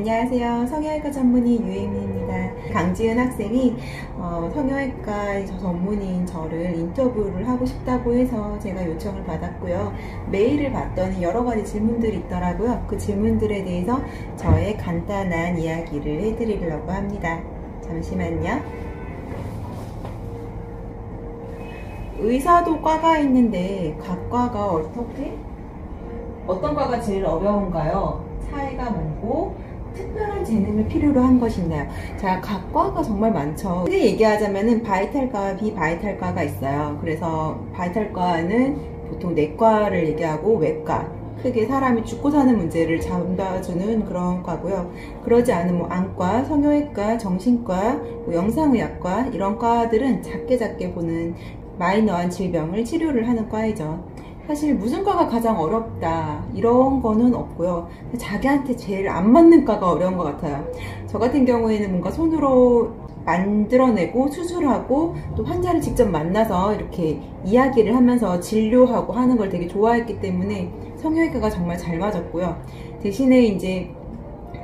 안녕하세요. 성형외과 전문의 유혜미입니다. 강지은 학생이 성형외과 전문의인 저를 인터뷰를 하고 싶다고 해서 제가 요청을 받았고요. 메일을 봤더니 여러 가지 질문들이 있더라고요. 그 질문들에 대해서 저의 간단한 이야기를 해드리려고 합니다. 잠시만요. 의사도 과가 있는데 각 과가 어떤 과가 제일 어려운가요? 차이가 뭐고 특별한 재능을 필요로 한 것이 있나요? 자, 각 과가 정말 많죠. 크게 얘기하자면은 바이탈과와 비바이탈과가 있어요. 그래서 바이탈과는 보통 내과를 얘기하고 외과, 크게 사람이 죽고 사는 문제를 잡아주는 그런 과고요. 그러지 않은 뭐 안과, 성형외과, 정신과, 뭐 영상의학과 이런 과들은 작게 보는 마이너한 질병을 치료를 하는 과이죠. 사실 무슨 과가 가장 어렵다 이런 거는 없고요. 자기한테 제일 안 맞는 과가 어려운 것 같아요. 저 같은 경우에는 뭔가 손으로 만들어내고 수술하고 또 환자를 직접 만나서 이렇게 이야기를 하면서 진료하고 하는 걸 되게 좋아했기 때문에 성형외과가 정말 잘 맞았고요. 대신에 이제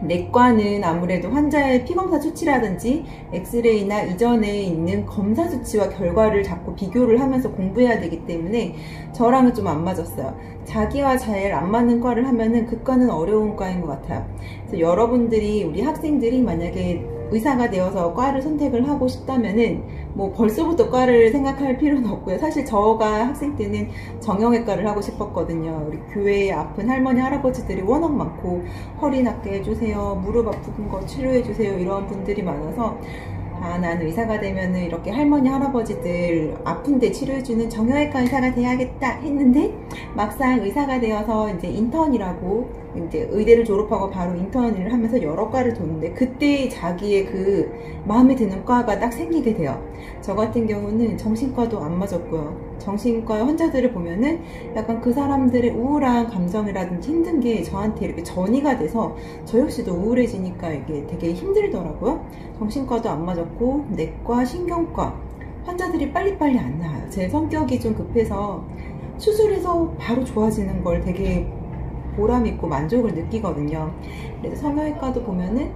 내과는 아무래도 환자의 피검사 수치라든지 엑스레이나 이전에 있는 검사 수치와 결과를 자꾸 비교를 하면서 공부해야 되기 때문에 저랑은 좀 안 맞았어요. 자기와 제일 안 맞는 과를 하면은 그 과는 어려운 과인 것 같아요. 그래서 여러분들이, 우리 학생들이 만약에 의사가 되어서 과를 선택을 하고 싶다면은 뭐 벌써부터 과를 생각할 필요는 없고요. 사실 저가 학생 때는 정형외과를 하고 싶었거든요. 우리 교회에 아픈 할머니 할아버지들이 워낙 많고 허리 낫게 해주세요, 무릎 아픈 거 치료해주세요 이런 분들이 많아서 난 의사가 되면은 이렇게 할머니 할아버지들 아픈데 치료해주는 정형외과 의사가 돼야겠다 했는데 막상 의사가 되어서 이제 인턴이라고, 이제 의대를 졸업하고 바로 인턴을 하면서 여러 과를 도는데 그때 자기의 그 마음에 드는 과가 딱 생기게 돼요. 저 같은 경우는 정신과도 안 맞았고요. 정신과 환자들을 보면은 약간 그 사람들의 우울한 감정이라든지 힘든 게 저한테 이렇게 전이가 돼서 저 역시도 우울해지니까 이게 되게 힘들더라고요. 정신과도 안 맞았고 내과, 신경과 환자들이 빨리빨리 안 나와요. 제 성격이 좀 급해서 수술해서 바로 좋아지는 걸 되게 보람있고 만족을 느끼거든요. 그래서 성형외과도 보면은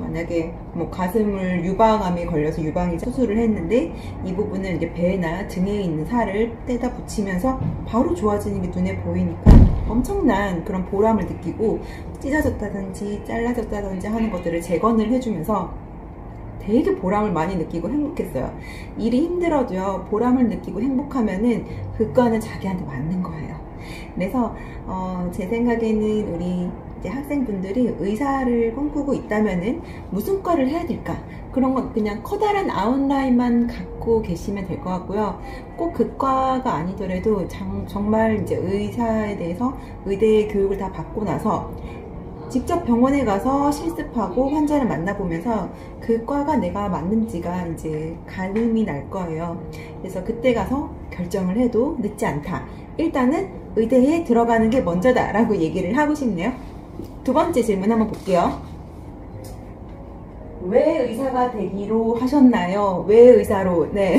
만약에 뭐 가슴을 유방암이 걸려서 유방이 수술을 했는데 이 부분은 이제 배나 등에 있는 살을 떼다 붙이면서 바로 좋아지는 게 눈에 보이니까 엄청난 그런 보람을 느끼고, 찢어졌다든지 잘라졌다든지 하는 것들을 재건을 해주면서 되게 보람을 많이 느끼고 행복했어요. 일이 힘들어도요, 보람을 느끼고 행복하면은 그 과는 자기한테 맞는 거예요. 그래서 제 생각에는 우리 이제 학생분들이 의사를 꿈꾸고 있다면은 무슨 과를 해야 될까? 그런 건 그냥 커다란 아웃라인만 갖고 계시면 될 것 같고요. 꼭 그 과가 아니더라도 정말 이제 의사에 대해서 의대 교육을 다 받고 나서 직접 병원에 가서 실습하고 환자를 만나보면서 그 과가 내가 맞는지가 이제 가늠이 날 거예요. 그래서 그때 가서 결정을 해도 늦지 않다. 일단은 의대에 들어가는 게 먼저다 라고 얘기를 하고 싶네요. 두 번째 질문 한번 볼게요. 왜 의사가 되기로 하셨나요? 왜 의사로? 네.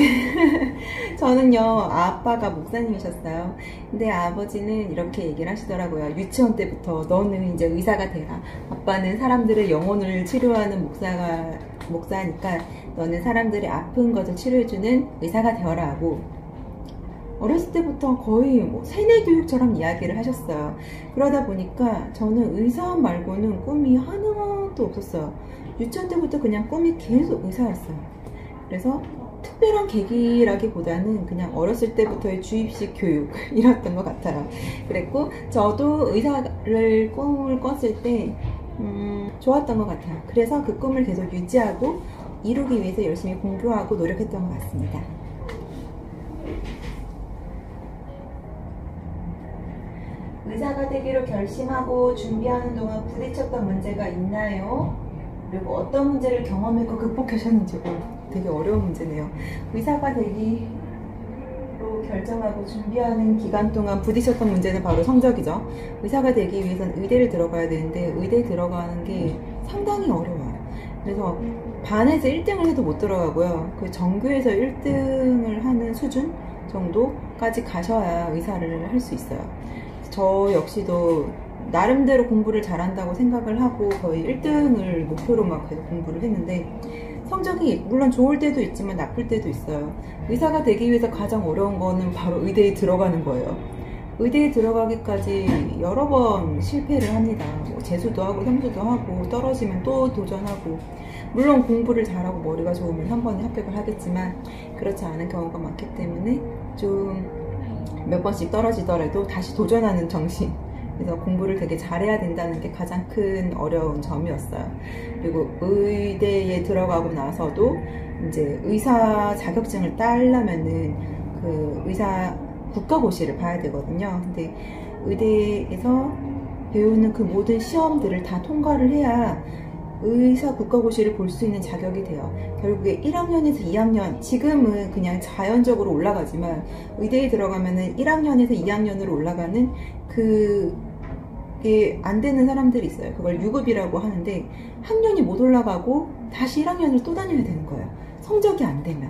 저는요, 아빠가 목사님이셨어요. 근데 아버지는 이렇게 얘기를 하시더라고요. 유치원 때부터 너는 이제 의사가 되라. 아빠는 사람들의 영혼을 치료하는 목사니까 너는 사람들이 아픈 것을 치료해주는 의사가 되어라 하고, 어렸을 때부터 거의 뭐 세뇌 교육처럼 이야기를 하셨어요. 그러다 보니까 저는 의사 말고는 꿈이 하나도 없었어요. 유치원 때부터 그냥 꿈이 계속 의사였어요. 그래서 특별한 계기라기보다는 그냥 어렸을 때부터의 주입식 교육이었던 것 같아요. 그랬고 저도 의사를 꿈을 꿨을 때 좋았던 것 같아요. 그래서 그 꿈을 계속 유지하고 이루기 위해서 열심히 공부하고 노력했던 것 같습니다. 의사가 되기로 결심하고 준비하는 동안 부딪혔던 문제가 있나요? 그리고 어떤 문제를 경험했고 극복하셨는지. 되게 어려운 문제네요. 의사가 되기로 결정하고 준비하는 기간 동안 부딪혔던 문제는 바로 성적이죠. 의사가 되기 위해서는 의대를 들어가야 되는데 의대에 들어가는 게 상당히 어려워요. 그래서 반에서 1등을 해도 못 들어가고요. 그 전교에서 1등을 하는 수준 정도까지 가셔야 의사를 할 수 있어요. 저 역시도 나름대로 공부를 잘한다고 생각을 하고 거의 1등을 목표로 막 계속 공부를 했는데 성적이 물론 좋을 때도 있지만 나쁠 때도 있어요. 의사가 되기 위해서 가장 어려운 거는 바로 의대에 들어가는 거예요. 의대에 들어가기까지 여러 번 실패를 합니다. 뭐 재수도 하고 삼수도 하고 떨어지면 또 도전하고, 물론 공부를 잘하고 머리가 좋으면 한 번에 합격을 하겠지만 그렇지 않은 경우가 많기 때문에 좀 몇 번씩 떨어지더라도 다시 도전하는 정신, 그래서 공부를 되게 잘해야 된다는 게 가장 큰 어려운 점이었어요. 그리고 의대에 들어가고 나서도 이제 의사 자격증을 따려면은 그 의사 국가고시를 봐야 되거든요. 근데 의대에서 배우는 그 모든 시험들을 다 통과를 해야 의사 국가고시를 볼 수 있는 자격이 돼요. 결국에 1학년에서 2학년, 지금은 그냥 자연적으로 올라가지만 의대에 들어가면은 1학년에서 2학년으로 올라가는 그게 안 되는 사람들이 있어요. 그걸 유급이라고 하는데 학년이 못 올라가고 다시 1학년을 또 다녀야 되는 거예요. 성적이 안 되면.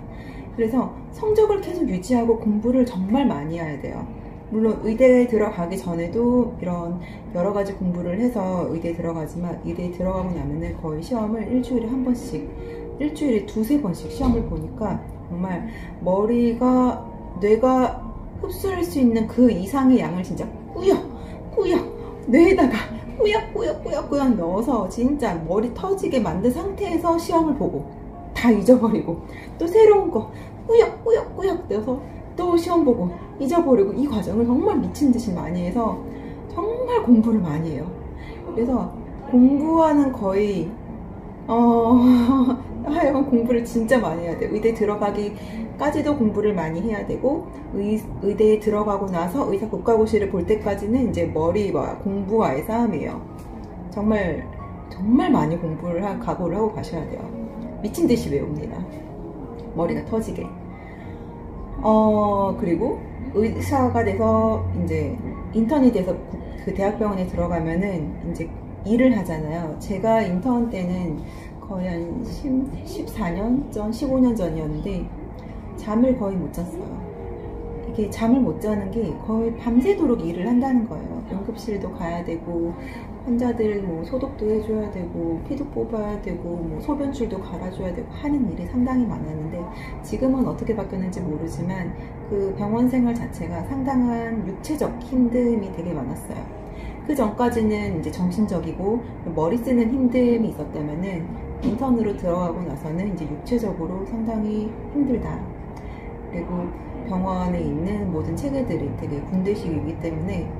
그래서 성적을 계속 유지하고 공부를 정말 많이 해야 돼요. 물론 의대에 들어가기 전에도 이런 여러 가지 공부를 해서 의대에 들어가지만, 의대에 들어가고 나면은 거의 시험을 일주일에 한 번씩, 일주일에 두세 번씩 시험을 보니까 정말 머리가, 뇌가 흡수할 수 있는 그 이상의 양을 진짜 꾸역꾸역 뇌에다가 꾸역꾸역 넣어서 진짜 머리 터지게 만든 상태에서 시험을 보고 다 잊어버리고 또 새로운 거 꾸역꾸역 넣어서 또 시험 보고 잊어버리고, 이 과정을 정말 미친 듯이 많이 해서 정말 공부를 많이 해요. 그래서 공부하는 거의 하여간 공부를 진짜 많이 해야 돼요. 의대 들어가기까지도 공부를 많이 해야 되고, 의대에 들어가고 나서 의사 국가고시를 볼 때까지는 이제 머리와 공부와의 싸움이에요. 정말 많이 공부를 각오를 하고 가셔야 돼요. 미친 듯이 외웁니다. 머리가 터지게. 그리고 의사가 돼서 이제 인턴이 돼서 그 대학병원에 들어가면은 이제 일을 하잖아요. 제가 인턴 때는 거의 한 14년 전, 15년 전이었는데 잠을 거의 못 잤어요. 이게 잠을 못 자는 게 거의 밤새도록 일을 한다는 거예요. 응급실도 가야 되고, 환자들 뭐 소독도 해줘야 되고, 피도 뽑아야 되고, 뭐 소변줄도 갈아줘야 되고 하는 일이 상당히 많았는데, 지금은 어떻게 바뀌었는지 모르지만 그 병원 생활 자체가 상당한 육체적 힘듦이 되게 많았어요. 그 전까지는 이제 정신적이고 머리 쓰는 힘듦이 있었다면은 인턴으로 들어가고 나서는 이제 육체적으로 상당히 힘들다. 그리고 병원에 있는 모든 체계들이 되게 군대식이기 때문에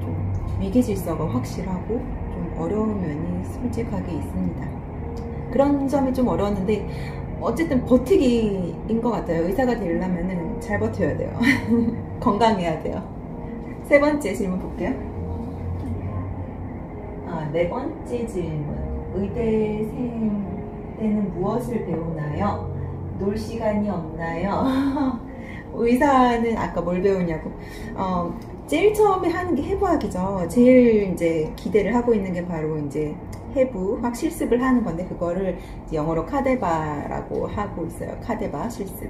좀 위계 질서가 확실하고 좀 어려운 면이 솔직하게 있습니다. 그런 점이 좀 어려웠는데 어쨌든 버티기인 것 같아요. 의사가 되려면은 잘 버텨야 돼요. 건강해야 돼요. 세 번째 질문 볼게요. 네 번째 질문. 의대생 때는 무엇을 배우나요? 놀 시간이 없나요? 의사는 아까 뭘 배우냐고. 제일 처음에 하는 게 해부학이죠. 제일 이제 기대를 하고 있는 게 바로 이제 해부학 실습을 하는 건데, 그거를 영어로 카데바라고 하고 있어요. 카데바 실습.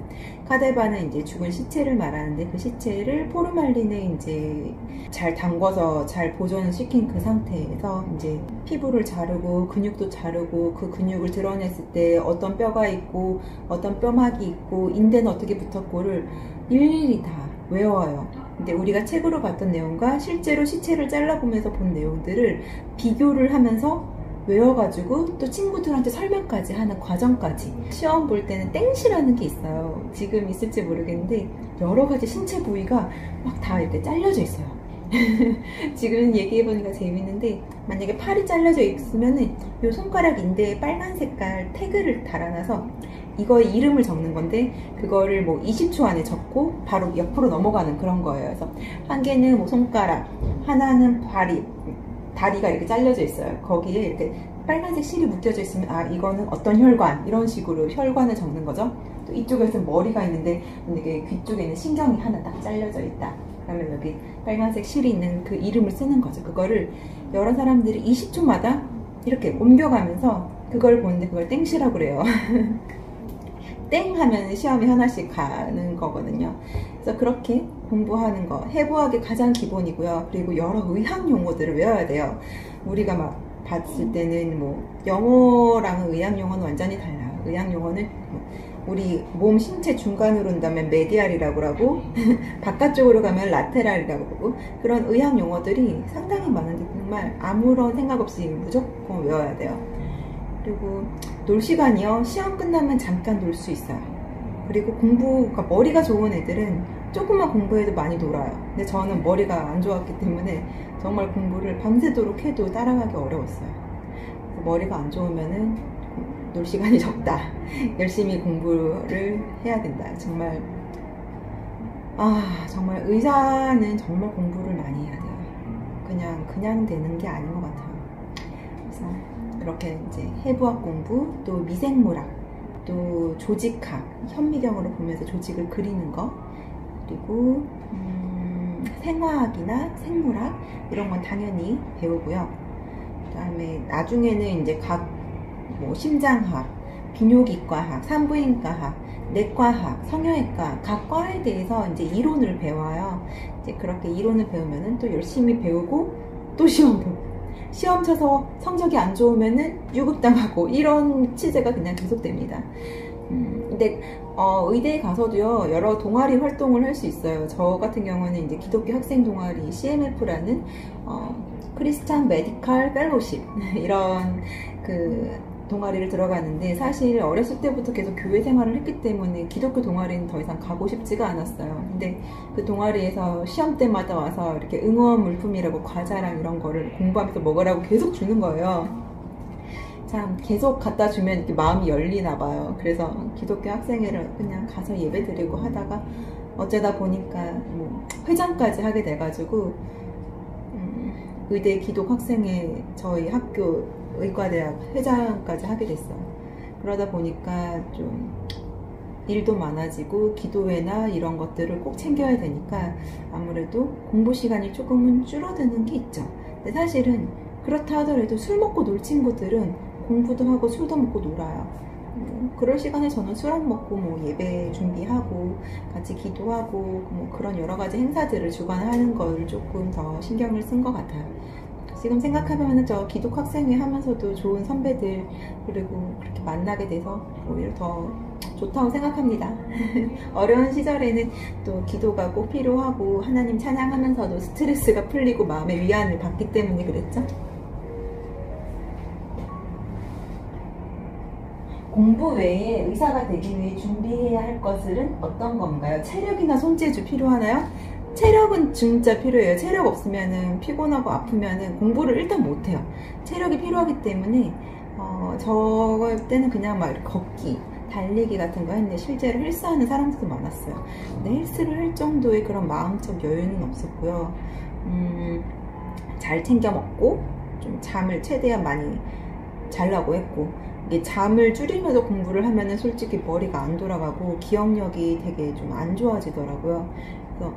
카데바는 이제 죽은 시체를 말하는데, 그 시체를 포르말린에 이제 잘 담궈서 잘 보존시킨 그 상태에서 이제 피부를 자르고 근육도 자르고, 그 근육을 드러냈을 때 어떤 뼈가 있고 어떤 뼈막이 있고 인대는 어떻게 붙었고를 일일이 다 외워요. 근데 우리가 책으로 봤던 내용과 실제로 시체를 잘라보면서 본 내용들을 비교를 하면서 외워가지고 또 친구들한테 설명까지 하는 과정까지. 시험 볼 때는 땡시라는 게 있어요. 지금 있을지 모르겠는데 여러 가지 신체 부위가 막 다 이렇게 잘려져 있어요. 지금 얘기해보니까 재밌는데, 만약에 팔이 잘려져 있으면은 요 손가락 인대에 빨간 색깔 태그를 달아놔서 이거의 이름을 적는 건데, 그거를 뭐 20초 안에 적고 바로 옆으로 넘어가는 그런 거예요. 그래서 한 개는 뭐 손가락, 하나는 다리가 이렇게 잘려져 있어요. 거기에 이렇게 빨간색 실이 묶여져 있으면 이거는 어떤 혈관, 이런 식으로 혈관을 적는 거죠. 또 이쪽에서는 머리가 있는데 이게 귀 쪽에는 신경이 하나 딱 잘려져 있다. 그러면 여기 빨간색 실이 있는 그 이름을 쓰는 거죠. 그거를 여러 사람들이 20초마다 이렇게 옮겨가면서 그걸 보는데 그걸 땡시라고 그래요. 땡 하면 시험이 하나씩 가는 거거든요. 그래서 그렇게 공부하는 거 해부학의 가장 기본이고요. 그리고 여러 의학 용어들을 외워야 돼요. 우리가 막 봤을 때는 뭐 영어랑은 의학 용어는 완전히 달라요. 의학 용어는 우리 몸 신체 중간으로 온다면 메디알이라고 하고 바깥쪽으로 가면 라테랄이라고 하고 그런 의학 용어들이 상당히 많은데 정말 아무런 생각 없이 무조건 외워야 돼요. 그리고 놀 시간이요. 시험 끝나면 잠깐 놀 수 있어요. 그리고 그러니까 머리가 좋은 애들은 조금만 공부해도 많이 놀아요. 근데 저는 머리가 안 좋았기 때문에 정말 공부를 밤새도록 해도 따라가기 어려웠어요. 머리가 안 좋으면은 놀 시간이 적다. 열심히 공부를 해야 된다. 정말 정말 의사는 정말 공부를 많이 해야 돼요. 그냥 되는 게 아닌 것 같아요. 그래서 그렇게 이제 해부학 공부, 또 미생물학, 또 조직학, 현미경으로 보면서 조직을 그리는 거, 그리고 생화학이나 생물학 이런 건 당연히 배우고요. 그 다음에 나중에는 이제 뭐 심장학, 비뇨기과학, 산부인과학, 내과학, 성형외과 각 과에 대해서 이제 이론을 배워요. 이제 그렇게 이론을 배우면은 또 열심히 배우고 또 시험 보고 시험 쳐서 성적이 안 좋으면은 유급당하고 이런 치제가 그냥 계속됩니다. 근데 의대에 가서도요 여러 동아리 활동을 할 수 있어요. 저 같은 경우는 이제 기독교 학생 동아리 CMF라는 크리스찬 메디컬 펠로십 이런 동아리를 들어갔는데 사실 어렸을 때부터 계속 교회 생활을 했기 때문에 기독교 동아리는 더 이상 가고 싶지가 않았어요. 근데 그 동아리에서 시험 때마다 와서 이렇게 응원 물품이라고 과자랑 이런 거를 공부하면서 먹으라고 계속 주는 거예요. 참 계속 갖다 주면 이렇게 마음이 열리나 봐요. 그래서 기독교 학생회를 그냥 가서 예배 드리고 하다가 어쩌다 보니까 뭐 회장까지 하게 돼가지고 의대 기독 학생회 저희 학교 의과대학 회장까지 하게 됐어요. 그러다 보니까 좀 일도 많아지고 기도회나 이런 것들을 꼭 챙겨야 되니까 아무래도 공부 시간이 조금은 줄어드는 게 있죠. 근데 사실은 그렇다 하더라도 술 먹고 놀 친구들은 공부도 하고 술도 먹고 놀아요. 그럴 시간에 저는 술 안 먹고 뭐 예배 준비하고 같이 기도하고 뭐 그런 여러 가지 행사들을 주관하는 걸 조금 더 신경을 쓴 것 같아요. 지금 생각하면 저 기독 학생회 하면서도 좋은 선배들 그리고 그렇게 만나게 돼서 오히려 더 좋다고 생각합니다. 어려운 시절에는 또 기도가 꼭 필요하고 하나님 찬양하면서도 스트레스가 풀리고 마음의 위안을 받기 때문에 그랬죠. 공부 외에 의사가 되기 위해 준비해야 할 것은 어떤 건가요? 체력이나 손재주 필요하나요? 체력은 진짜 필요해요. 체력 없으면은 피곤하고 아프면은 공부를 일단 못해요. 체력이 필요하기 때문에 저 때는 그냥 막 걷기, 달리기 같은 거 했는데 실제로 헬스하는 사람들도 많았어요. 근데 헬스를 할 정도의 그런 마음적 여유는 없었고요. 잘 챙겨 먹고 좀 잠을 최대한 많이 자려고 했고 이게 잠을 줄이면서 공부를 하면은 솔직히 머리가 안 돌아가고 기억력이 되게 좀 안 좋아지더라고요. 그래서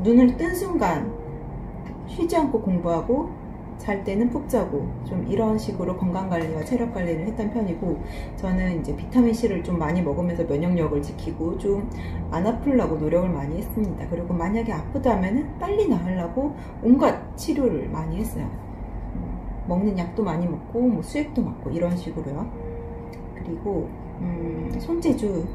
눈을 뜬 순간 쉬지 않고 공부하고 잘 때는 푹 자고 좀 이런 식으로 건강관리와 체력관리를 했던 편이고 저는 이제 비타민C를 좀 많이 먹으면서 면역력을 지키고 좀 안 아프려고 노력을 많이 했습니다. 그리고 만약에 아프다면은 빨리 나으려고 온갖 치료를 많이 했어요. 먹는 약도 많이 먹고 뭐 수액도 맞고 이런 식으로요. 그리고 손재주는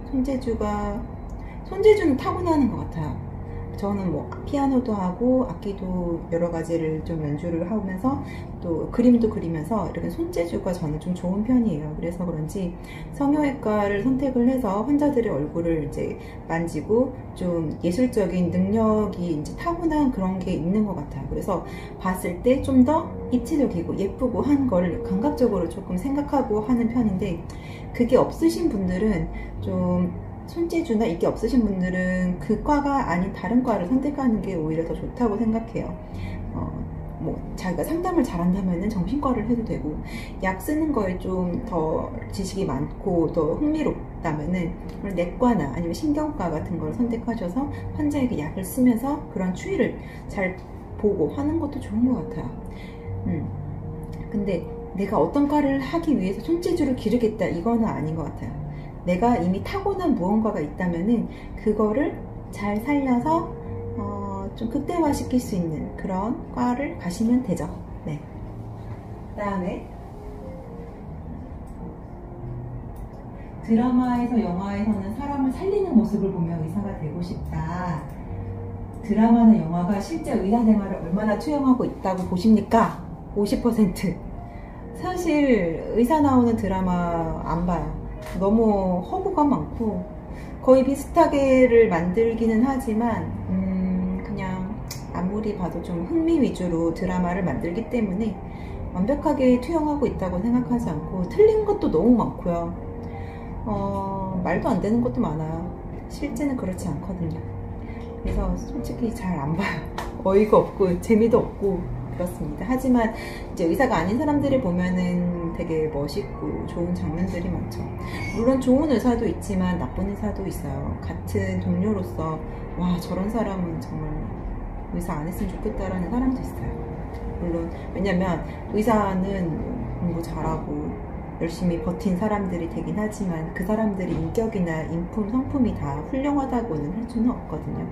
타고나는 것 같아요. 저는 뭐 피아노도 하고 악기도 여러 가지를 좀 연주를 하면서 또 그림도 그리면서 이렇게 손재주가 저는 좀 좋은 편이에요. 그래서 그런지 성형외과를 선택을 해서 환자들의 얼굴을 이제 만지고 좀 예술적인 능력이 이제 타고난 그런 게 있는 것 같아요. 그래서 봤을 때 좀 더 입체적이고 예쁘고 한 걸 감각적으로 조금 생각하고 하는 편인데 그게 없으신 분들은 좀 손재주나 이게 없으신 분들은 그 과가 아닌 다른 과를 선택하는 게 오히려 더 좋다고 생각해요. 뭐 자기가 상담을 잘한다면 정신과를 해도 되고 약 쓰는 거에 좀 더 지식이 많고 더 흥미롭다면은 내과나 아니면 신경과 같은 걸 선택하셔서 환자에게 약을 쓰면서 그런 추이를 잘 보고 하는 것도 좋은 것 같아요. 근데 내가 어떤 과를 하기 위해서 손재주를 기르겠다 이거는 아닌 것 같아요. 내가 이미 타고난 무언가가 있다면은 그거를 잘 살려서 좀 극대화시킬 수 있는 그런 과를 가시면 되죠. 네. 그 다음에 드라마에서 영화에서는 사람을 살리는 모습을 보며 의사가 되고 싶다. 드라마나 영화가 실제 의사 생활을 얼마나 투영하고 있다고 보십니까? 50%. 사실 의사 나오는 드라마 안 봐요. 너무 허구가 많고 거의 비슷하게를 만들기는 하지만 그냥 아무리 봐도 좀 흥미 위주로 드라마를 만들기 때문에 완벽하게 투영하고 있다고 생각하지 않고 틀린 것도 너무 많고요. 말도 안 되는 것도 많아요. 실제는 그렇지 않거든요. 그래서 솔직히 잘 안 봐요. 어이가 없고 재미도 없고 그렇습니다. 하지만 이제 의사가 아닌 사람들이 보면은 되게 멋있고 좋은 장면들이 많죠. 물론 좋은 의사도 있지만 나쁜 의사도 있어요. 같은 동료로서 와, 저런 사람은 정말 의사 안 했으면 좋겠다라는 사람도 있어요. 물론 왜냐면 의사는 공부 잘하고 열심히 버틴 사람들이 되긴 하지만 그 사람들이 인격이나 인품, 성품이 다 훌륭하다고는 할 수는 없거든요.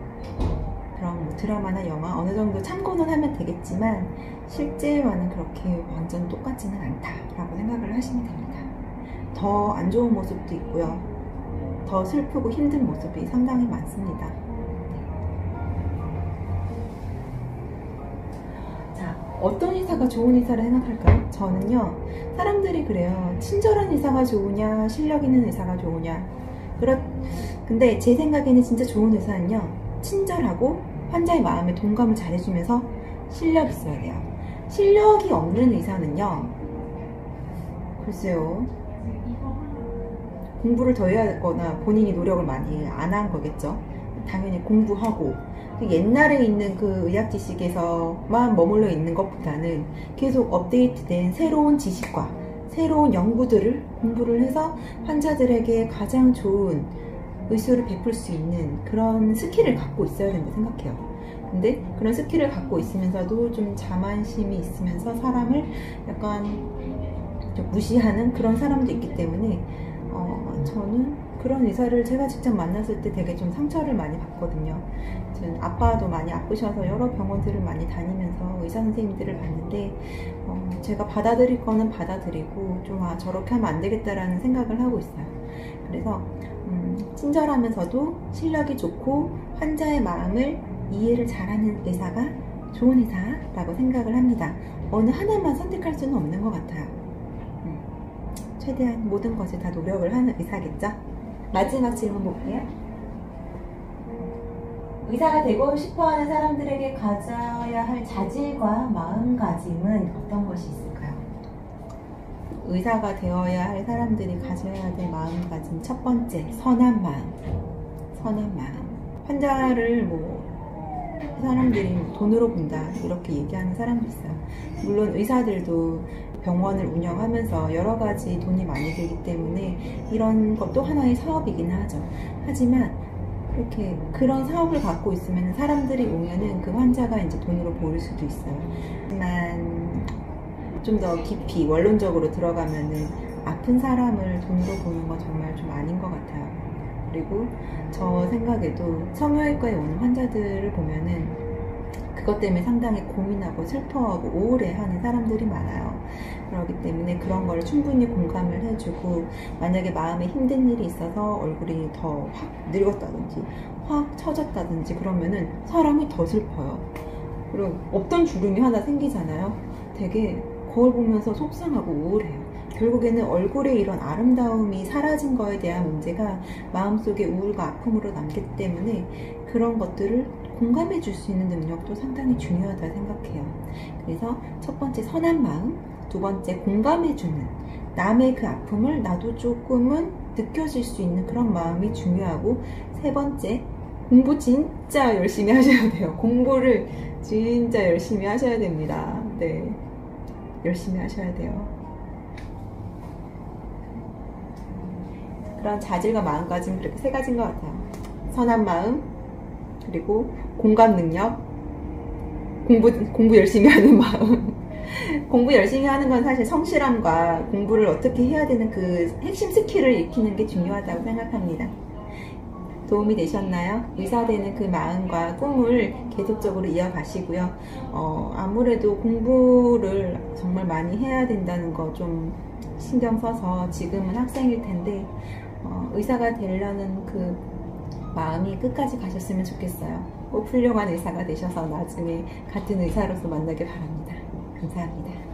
그럼 뭐 드라마나 영화 어느 정도 참고는 하면 되겠지만 실제와는 그렇게 완전 똑같지는 않다라고 생각을 하시면 됩니다. 더 안 좋은 모습도 있고요. 더 슬프고 힘든 모습이 상당히 많습니다. 자, 어떤 의사가 좋은 의사를 생각할까요? 저는요, 사람들이 그래요. 친절한 의사가 좋으냐, 실력 있는 의사가 좋으냐. 근데 제 생각에는 진짜 좋은 의사는요, 친절하고 환자의 마음에 동감을 잘해주면서 실력이 있어야 돼요. 실력이 없는 의사는요, 글쎄요, 공부를 더 해야 하거나 본인이 노력을 많이 안 한 거겠죠. 당연히 공부하고 옛날에 있는 그 의학 지식에서만 머물러 있는 것보다는 계속 업데이트된 새로운 지식과 새로운 연구들을 공부를 해서 환자들에게 가장 좋은 의술을 베풀 수 있는 그런 스킬을 갖고 있어야 된다고 생각해요. 근데 그런 스킬을 갖고 있으면서도 좀 자만심이 있으면서 사람을 약간 좀 무시하는 그런 사람도 있기 때문에 저는 그런 의사를 제가 직접 만났을 때 되게 좀 상처를 많이 받거든요. 저는 아빠도 많이 아프셔서 여러 병원들을 많이 다니면서 의사 선생님들을 봤는데 제가 받아들일 거는 받아들이고 좀 저렇게 하면 안 되겠다라는 생각을 하고 있어요. 그래서 친절하면서도 실력이 좋고 환자의 마음을 이해를 잘하는 의사가 좋은 의사라고 생각을 합니다. 어느 하나만 선택할 수는 없는 것 같아요. 최대한 모든 것을 다 노력을 하는 의사겠죠? 마지막 질문 볼게요. 의사가 되고 싶어하는 사람들에게 가져야 할 자질과 마음가짐은 어떤 것이 있을까요? 의사가 되어야 할 사람들이 가져야 될 마음가짐, 첫 번째, 선한 마음. 선한 마음. 환자를 사람들이 돈으로 본다 이렇게 얘기하는 사람도 있어요. 물론 의사들도 병원을 운영하면서 여러 가지 돈이 많이 들기 때문에 이런 것도 하나의 사업이긴 하죠. 하지만 이렇게 그런 사업을 갖고 있으면 사람들이 오면은 그 환자가 이제 돈으로 보일 수도 있어요. 하지만 좀 더 깊이 원론적으로 들어가면은 아픈 사람을 돈으로 보는 건 정말 좀 아닌 것 같아요. 그리고 저 생각에도 성형외과에 오는 환자들을 보면은 그것 때문에 상당히 고민하고 슬퍼하고 우울해하는 사람들이 많아요. 그렇기 때문에 그런 걸 충분히 공감을 해주고, 만약에 마음에 힘든 일이 있어서 얼굴이 더 확 늙었다든지 확 처졌다든지 그러면은 사람이 더 슬퍼요. 그리고 없던 주름이 하나 생기잖아요. 되게 거울 보면서 속상하고 우울해요. 결국에는 얼굴에 이런 아름다움이 사라진 거에 대한 문제가 마음속에 우울과 아픔으로 남기 때문에 그런 것들을 공감해 줄 수 있는 능력도 상당히 중요하다 생각해요. 그래서 첫 번째 선한 마음, 두 번째 공감해 주는, 남의 그 아픔을 나도 조금은 느껴질 수 있는 그런 마음이 중요하고, 세 번째 공부 진짜 열심히 하셔야 돼요. 공부를 진짜 열심히 하셔야 됩니다. 네, 열심히 하셔야 돼요. 그런 자질과 마음가짐, 그렇게 세 가지인 것 같아요. 선한 마음, 그리고 공감 능력, 공부 열심히 하는 마음. 공부 열심히 하는 건 사실 성실함과 공부를 어떻게 해야 되는 그 핵심 스킬을 익히는 게 중요하다고 생각합니다. 도움이 되셨나요? 의사 되는 그 마음과 꿈을 계속적으로 이어가시고요. 아무래도 공부를 정말 많이 해야 된다는 거 좀 신경 써서 지금은 학생일 텐데 의사가 되려는 그 마음이 끝까지 가셨으면 좋겠어요. 꼭 훌륭한 의사가 되셔서 나중에 같은 의사로서 만나길 바랍니다. 감사합니다.